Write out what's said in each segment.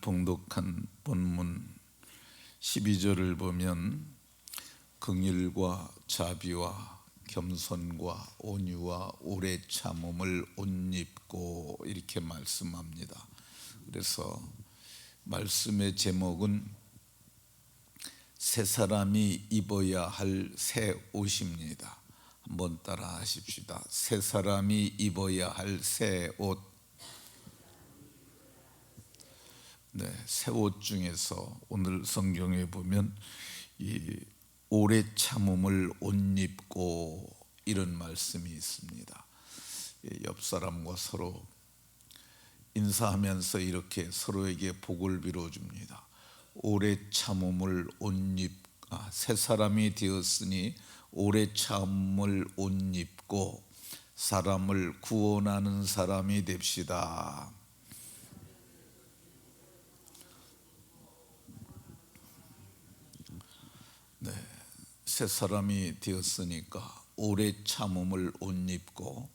봉독한 본문 12절을 보면 긍휼과 자비와 겸손과 온유와 오래 참음을 옷 입고 이렇게 말씀합니다. 그래서 말씀의 제목은 새 사람이 입어야 할 새 옷입니다. 한번 따라 하십시다. 새 사람이 입어야 할 새 옷. 네, 새 옷 중에서 오늘 성경에 보면 이 오래 참음을 옷 입고 이런 말씀이 있습니다. 옆 사람과 서로 인사하면서 이렇게 서로에게 복을 빌어줍니다. 오래 참음을 새 사람이 되었으니 오래 참음을 옷 입고 사람을 구원하는 사람이 됩시다. 네, 새 사람이 되었으니까 오래 참음을 옷 입고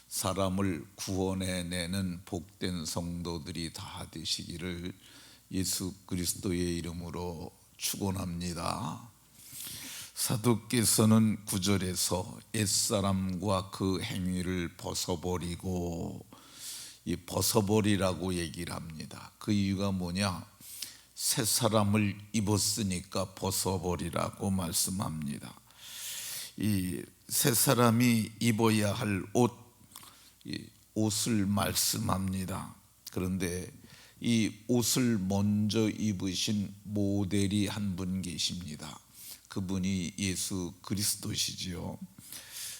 사람을 구원해내는 복된 성도들이 다 되시기를 예수 그리스도의 이름으로 축원합니다. 사도께서는 9절에서 옛사람과 그 행위를 벗어버리고, 이 벗어버리라고 얘기를 합니다. 그 이유가 뭐냐? 새 사람을 입었으니까 벗어버리라고 말씀합니다. 이 새 사람이 입어야 할 옷을 말씀합니다. 그런데 이 옷을 먼저 입으신 모델이 한 분 계십니다. 그분이 예수 그리스도시지요.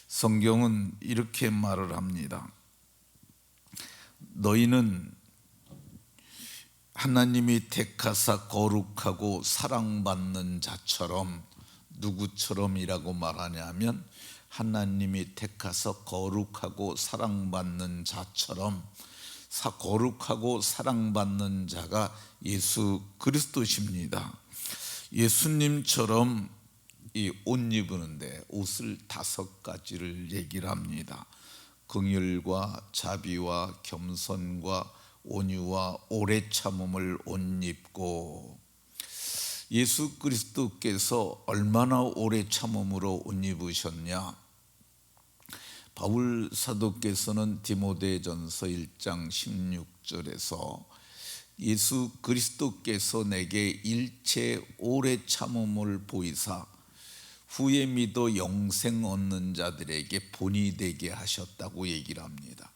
성경은 이렇게 말을 합니다. 너희는 하나님이 택하사 거룩하고 사랑받는 자처럼, 누구처럼이라고 말하냐면 하나님이 택하사 거룩하고 사랑받는 자처럼, 거룩하고 사랑받는 자가 예수 그리스도십니다. 예수님처럼 이 옷 입으는데 옷을 5가지를 얘기를 합니다. 긍휼과 자비와 겸손과 온유와 오래 참음을 옷 입고, 예수 그리스도께서 얼마나 오래 참음으로 옷 입으셨냐? 바울 사도께서는 디모데전서 1장 16절에서 예수 그리스도께서 내게 일체 오래 참음을 보이사 후에 믿어 영생 얻는 자들에게 본이 되게 하셨다고 얘기를 합니다.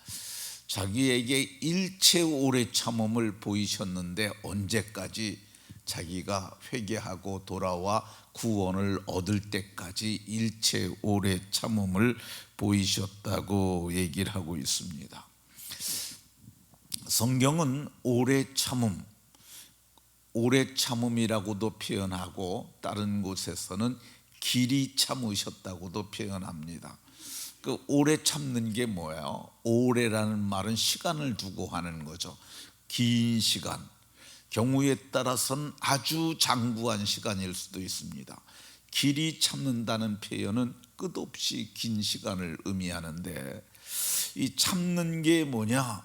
자기에게 일체 오래 참음을 보이셨는데 언제까지? 자기가 회개하고 돌아와 구원을 얻을 때까지 일체 오래 참음을 보이셨다고 얘기를 하고 있습니다. 성경은 오래 참음이라고도 표현하고 다른 곳에서는 길이 참으셨다고도 표현합니다. 그 오래 참는 게 뭐예요? 오래라는 말은 시간을 두고 하는 거죠. 긴 시간, 경우에 따라서는 아주 장구한 시간일 수도 있습니다. 길이 참는다는 표현은 끝없이 긴 시간을 의미하는데, 이 참는 게 뭐냐?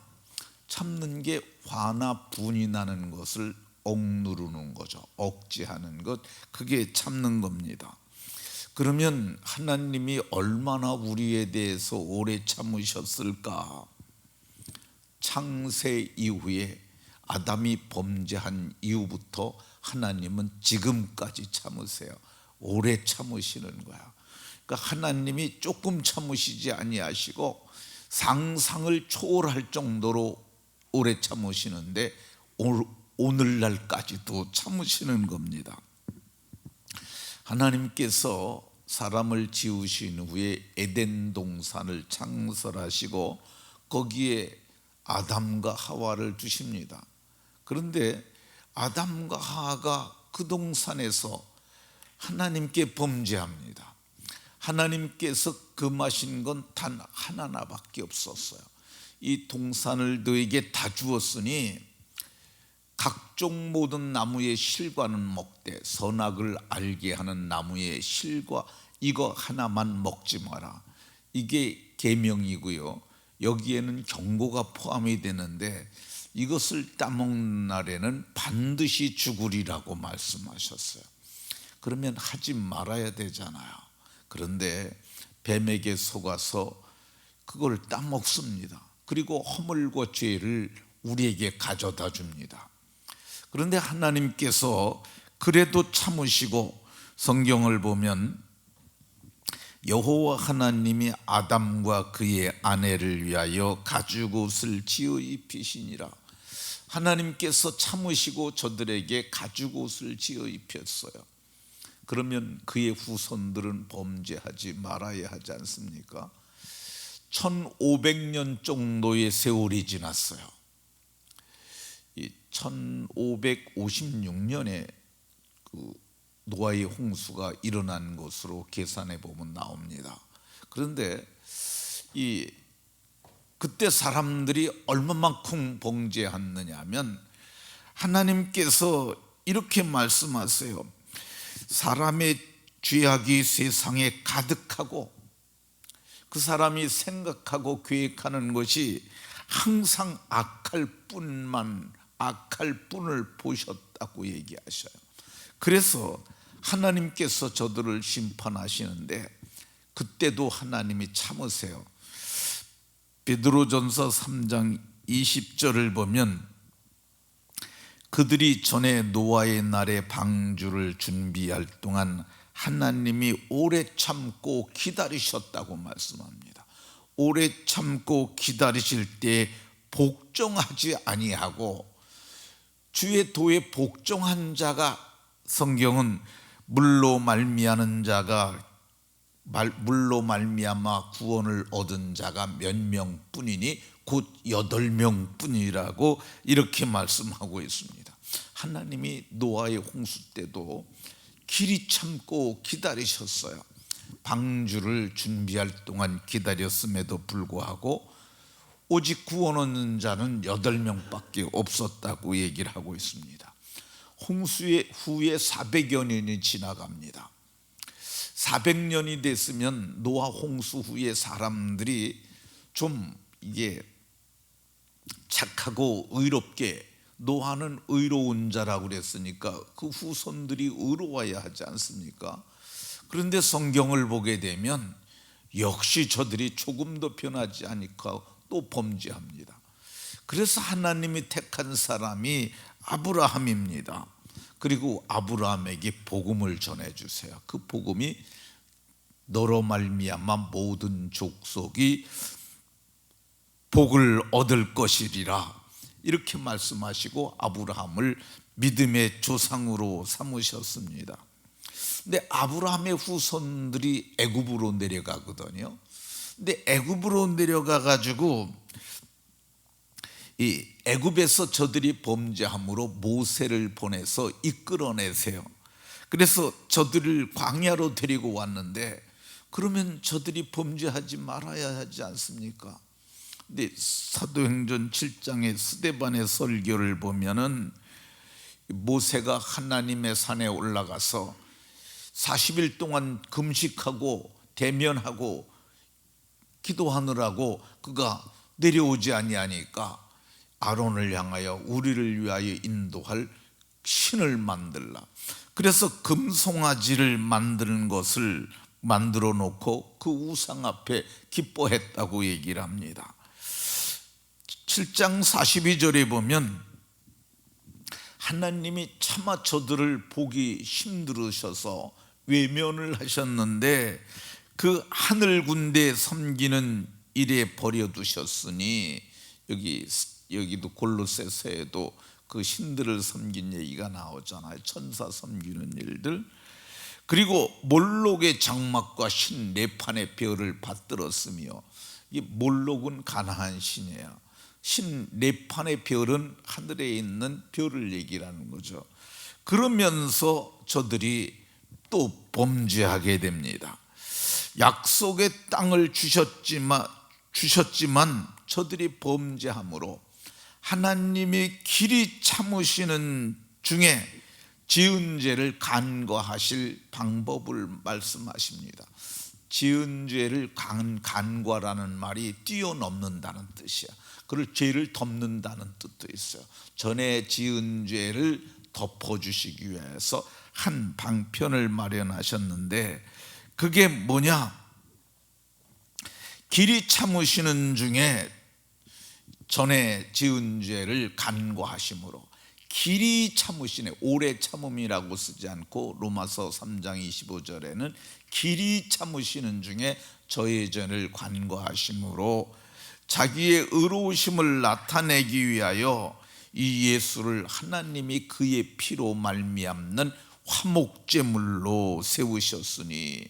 참는 게 화나 분이 나는 것을 억누르는 거죠. 억제하는 것, 그게 참는 겁니다. 그러면 하나님이 얼마나 우리에 대해서 오래 참으셨을까? 창세 이후에 아담이 범죄한 이후부터 하나님은 지금까지 참으세요. 오래 참으시는 거야. 그러니까 하나님이 조금 참으시지 아니하시고 상상을 초월할 정도로 오래 참으시는데 오늘날까지도 참으시는 겁니다. 하나님께서 사람을 지으신 후에 에덴 동산을 창설하시고 거기에 아담과 하와를 두십니다. 그런데 아담과 하와가 그 동산에서 하나님께 범죄합니다. 하나님께서 금하신 건 단 하나밖에 없었어요. 이 동산을 너에게 다 주었으니 각종 모든 나무의 실과는 먹되 선악을 알게 하는 나무의 실과 이거 하나만 먹지 마라. 이게 계명이고요. 여기에는 경고가 포함이 되는데 이것을 따먹는 날에는 반드시 죽으리라고 말씀하셨어요. 그러면 하지 말아야 되잖아요. 그런데 뱀에게 속아서 그걸 따먹습니다. 그리고 허물과 죄를 우리에게 가져다 줍니다. 그런데 하나님께서 그래도 참으시고, 성경을 보면 여호와 하나님이 아담과 그의 아내를 위하여 가죽옷을 지어 입히시니라. 하나님께서 참으시고 저들에게 가죽옷을 지어 입혔어요. 그러면 그의 후손들은 범죄하지 말아야 하지 않습니까? 1500년 정도의 세월이 지났어요. 1556년에 그 노아의 홍수가 일어난 것으로 계산해 보면 나옵니다. 그런데 그때 사람들이 얼마만큼 범죄했느냐 하면, 하나님께서 이렇게 말씀하세요. 사람의 죄악이 세상에 가득하고 그 사람이 생각하고 계획하는 것이 항상 악할 뿐을 보셨다고 얘기하셔요. 그래서 하나님께서 저들을 심판하시는데 그때도 하나님이 참으세요. 베드로전서 3장 20절을 보면, 그들이 전에 노아의 날에 방주를 준비할 동안 하나님이 오래 참고 기다리셨다고 말씀합니다. 오래 참고 기다리실 때 복종하지 아니하고, 주의 도에 복종한 자가, 성경은 물로 말미암아 구원을 얻은 자가 몇 명뿐이니 곧 8명뿐이라고 이렇게 말씀하고 있습니다. 하나님이 노아의 홍수 때도 길이 참고 기다리셨어요. 방주를 준비할 동안 기다렸음에도 불구하고 오직 구원 얻는 자는 8명밖에 없었다고 얘기를 하고 있습니다. 홍수 후에 400여 년이 지나갑니다. 400년이 됐으면 노아 홍수 후에 사람들이 좀 이게 착하고 의롭게, 노아는 의로운 자라고 그랬으니까 그 후손들이 의로워야 하지 않습니까? 그런데 성경을 보게 되면 역시 저들이 조금도 변하지 않고 또 범죄합니다. 그래서 하나님이 택한 사람이 아브라함입니다. 그리고 아브라함에게 복음을 전해주세요. 그 복음이 너로 말미암아 모든 족속이 복을 얻을 것이리라, 이렇게 말씀하시고 아브라함을 믿음의 조상으로 삼으셨습니다. 근데 아브라함의 후손들이 애굽으로 내려가거든요. 근데 애굽으로 내려가 가지고 이 애굽에서 저들이 범죄함으로 모세를 보내서 이끌어내세요. 그래서 저들을 광야로 데리고 왔는데, 그러면 저들이 범죄하지 말아야 하지 않습니까? 근데 사도행전 7장의 스데반의 설교를 보면은 모세가 하나님의 산에 올라가서 40일 동안 금식하고 대면하고 기도하느라고 그가 내려오지 아니하니까 아론을 향하여 우리를 위하여 인도할 신을 만들라. 그래서 금송아지를 만드는 것을 만들어 놓고 그 우상 앞에 기뻐했다고 얘기를 합니다. 7장 42절에 보면 하나님이 차마 저들을 보기 힘들으셔서 외면을 하셨는데 그 하늘 군대 섬기는 일에 버려두셨으니, 여기도 골로새서에도 그 신들을 섬긴 얘기가 나오잖아요. 천사 섬기는 일들. 그리고 몰록의 장막과 신 레판의 별을 받들었으며, 이 몰록은 가나안 신이에요. 신 레판의 별은 하늘에 있는 별을 얘기하는 거죠. 그러면서 저들이 또 범죄하게 됩니다. 약속의 땅을 주셨지만 저들이 범죄함으로 하나님이 길이 참으시는 중에 지은 죄를 간과하실 방법을 말씀하십니다. 지은 죄를 간과라는 말이 뛰어넘는다는 뜻이야. 그걸 죄를 덮는다는 뜻도 있어요. 전에 지은 죄를 덮어주시기 위해서 한 방편을 마련하셨는데, 그게 뭐냐? 길이 참으시는 중에 전에 지은 죄를 간과하심으로. 길이 참으시네. 오래 참음이라고 쓰지 않고 로마서 3장 25절에는 길이 참으시는 중에 저의 죄를 간과하심으로 자기의 의로우심을 나타내기 위하여 이 예수를 하나님이 그의 피로 말미암는 화목제물로 세우셨으니,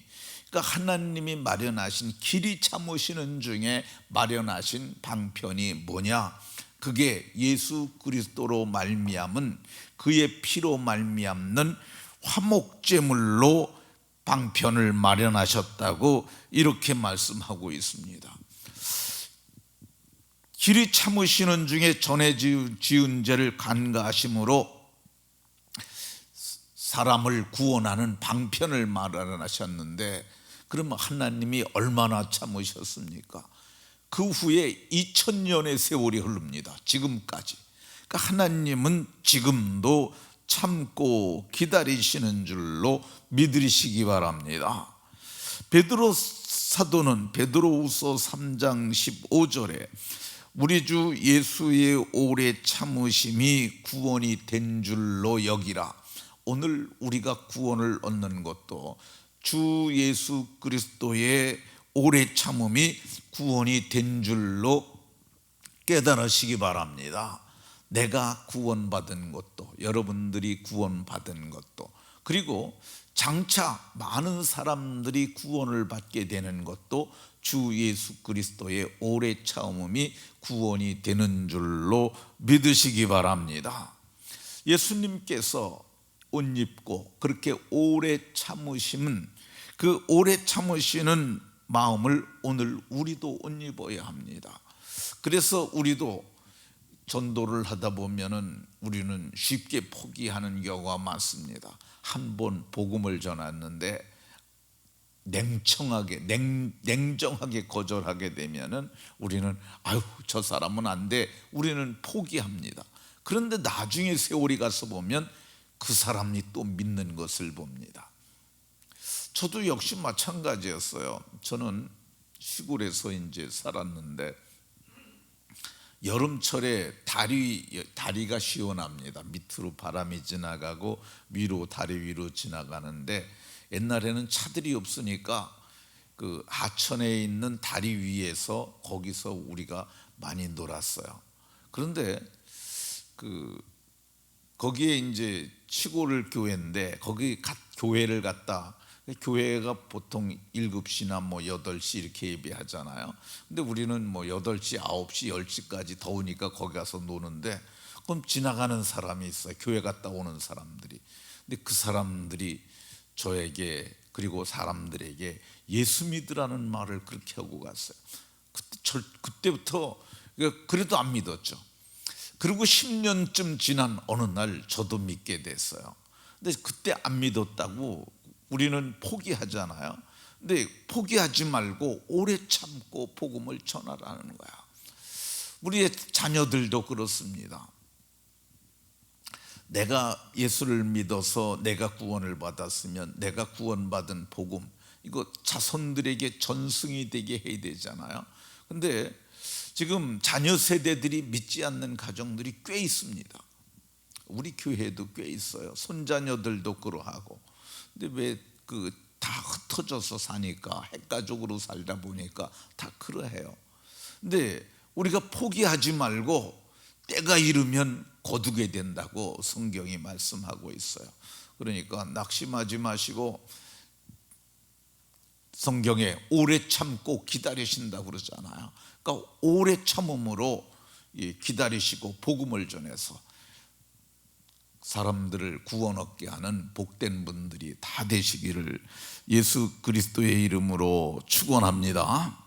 그러니까 하나님이 마련하신 길이 참으시는 중에 마련하신 방편이 뭐냐? 그게 예수 그리스도로 말미암은 그의 피로 말미암는 화목제물로 방편을 마련하셨다고 이렇게 말씀하고 있습니다. 길이 참으시는 중에 전에 지은 죄를 간과하심으로 사람을 구원하는 방편을 마련하셨는데, 그러면 하나님이 얼마나 참으셨습니까? 그 후에 2000년의 세월이 흐릅니다. 지금까지. 그러니까 하나님은 지금도 참고 기다리시는 줄로 믿으시기 바랍니다. 베드로 사도는 베드로후서 3장 15절에 우리 주 예수의 오래 참으심이 구원이 된 줄로 여기라. 오늘 우리가 구원을 얻는 것도 주 예수 그리스도의 오래 참음이 구원이 된 줄로 깨달으시기 바랍니다. 내가 구원받은 것도, 여러분들이 구원받은 것도, 그리고 장차 많은 사람들이 구원을 받게 되는 것도 주 예수 그리스도의 오래 참음이 구원이 되는 줄로 믿으시기 바랍니다. 예수님께서 옷 입고 그렇게 오래 참으심은, 그 오래 참으시는 마음을 오늘 우리도 옷 입어야 합니다. 그래서 우리도 전도를 하다 보면은 우리는 쉽게 포기하는 경우가 많습니다. 한 번 복음을 전했는데 냉정하게 거절하게 되면은 우리는 아유, 저 사람은 안 돼. 우리는 포기합니다. 그런데 나중에 세월이 가서 보면 그 사람이 또 믿는 것을 봅니다. 저도 역시 마찬가지였어요. 저는 시골에서 이제 살았는데 여름철에 다리가 시원합니다. 밑으로 바람이 지나가고 위로, 다리 위로 지나가는데, 옛날에는 차들이 없으니까 그 하천에 있는 다리 위에서 거기서 우리가 많이 놀았어요. 그런데 거기에 이제 시골 교회인데 거기 교회를 갔다. 교회가 보통 7시나 뭐 8시 이렇게 예배하잖아요. 근데 우리는 뭐 8시, 9시, 10시까지 더우니까 거기 가서 노는데, 그럼 지나가는 사람이 있어요. 교회 갔다 오는 사람들이. 근데 그 사람들이 저에게, 그리고 사람들에게 예수 믿으라는 말을 그렇게 하고 갔어요. 그때부터 그래도 안 믿었죠. 그리고 10년쯤 지난 어느 날 저도 믿게 됐어요. 근데 그때 안 믿었다고 우리는 포기하잖아요. 근데 포기하지 말고 오래 참고 복음을 전하라는 거야. 우리의 자녀들도 그렇습니다. 내가 예수를 믿어서 내가 구원을 받았으면 내가 구원받은 복음, 이거 자손들에게 전승이 되게 해야 되잖아요. 근데 지금 자녀 세대들이 믿지 않는 가정들이 꽤 있습니다. 우리 교회에도 꽤 있어요. 손자녀들도 그러하고. 근데 왜 다 흩어져서 사니까, 핵가족으로 살다 보니까 다 그러해요. 근데 우리가 포기하지 말고 때가 이르면 거두게 된다고 성경이 말씀하고 있어요. 그러니까 낙심하지 마시고, 성경에 오래 참고 기다리신다고 그러잖아요. 그러니까 오래 참음으로 기다리시고 복음을 전해서 사람들을 구원 얻게 하는 복된 분들이 다 되시기를 예수 그리스도의 이름으로 축원합니다.